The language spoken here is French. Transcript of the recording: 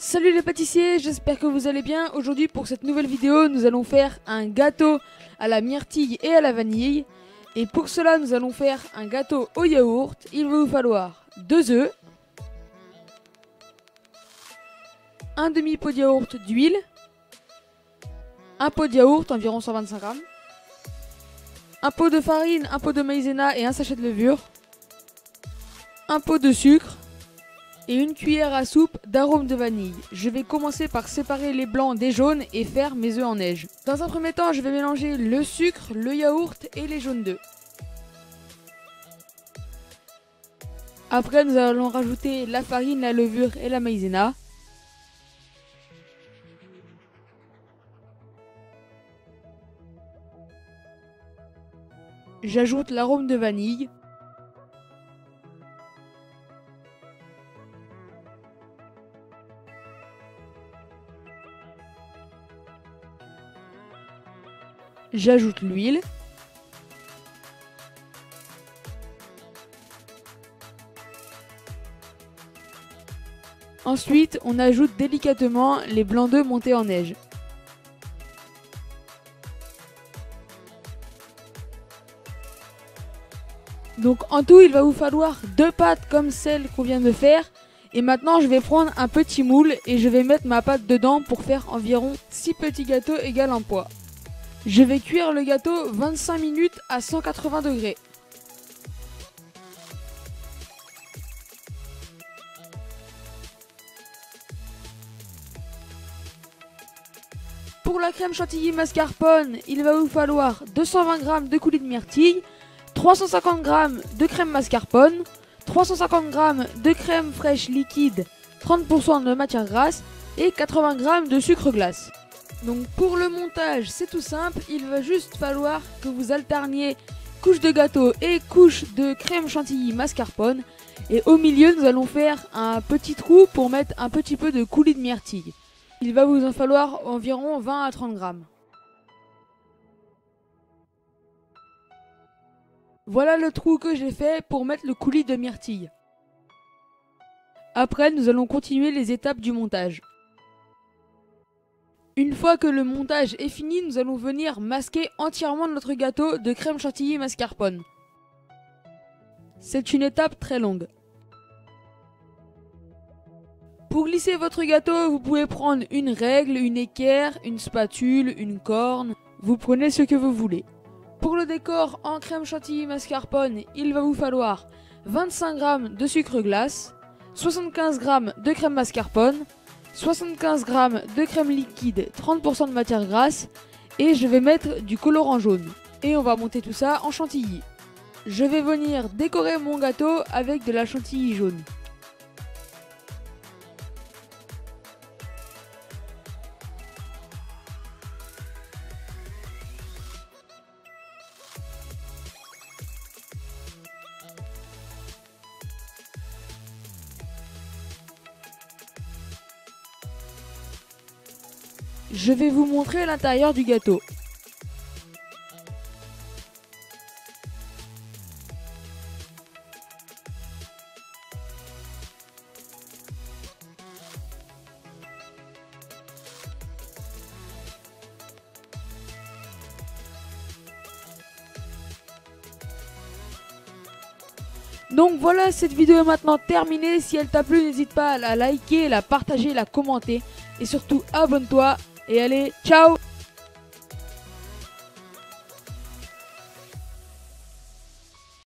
Salut les pâtissiers, j'espère que vous allez bien. Aujourd'hui pour cette nouvelle vidéo, nous allons faire un gâteau à la myrtille et à la vanille. Et pour cela, nous allons faire un gâteau au yaourt. Il va vous falloir 2 œufs, un demi-pot de yaourt d'huile, un pot de yaourt, environ 125 grammes, un pot de farine, un pot de maïzena et un sachet de levure, un pot de sucre, et une cuillère à soupe d'arôme de vanille. Je vais commencer par séparer les blancs des jaunes et faire mes œufs en neige. Dans un premier temps, je vais mélanger le sucre, le yaourt et les jaunes d'œufs. Après, nous allons rajouter la farine, la levure et la maïzena. J'ajoute l'arôme de vanille. J'ajoute l'huile. Ensuite, on ajoute délicatement les blancs d'œufs montés en neige. Donc en tout, il va vous falloir 2 pâtes comme celle qu'on vient de faire. Et maintenant, je vais prendre un petit moule et je vais mettre ma pâte dedans pour faire environ 6 petits gâteaux égaux en poids. Je vais cuire le gâteau 25 minutes à 180 degrés. Pour la crème chantilly mascarpone, il va vous falloir 220 g de coulis de myrtille, 350 g de crème mascarpone, 350 g de crème fraîche liquide, 30% de matière grasse et 80 g de sucre glace. Donc pour le montage, c'est tout simple, il va juste falloir que vous alterniez couche de gâteau et couche de crème chantilly mascarpone. Et au milieu, nous allons faire un petit trou pour mettre un petit peu de coulis de myrtille. Il va vous en falloir environ 20 à 30 grammes. Voilà le trou que j'ai fait pour mettre le coulis de myrtille. Après, nous allons continuer les étapes du montage. Une fois que le montage est fini, nous allons venir masquer entièrement notre gâteau de crème chantilly mascarpone. C'est une étape très longue. Pour glisser votre gâteau, vous pouvez prendre une règle, une équerre, une spatule, une corne. Vous prenez ce que vous voulez. Pour le décor en crème chantilly mascarpone, il va vous falloir 25 g de sucre glace, 75 g de crème mascarpone, 75 g de crème liquide, 30% de matière grasse, et je vais mettre du colorant jaune. Et on va monter tout ça en chantilly. Je vais venir décorer mon gâteau avec de la chantilly jaune. Je vais vous montrer l'intérieur du gâteau. Donc voilà, cette vidéo est maintenant terminée. Si elle t'a plu, n'hésite pas à la liker, la partager, la commenter. Et surtout, abonne-toi. Et allez, ciao!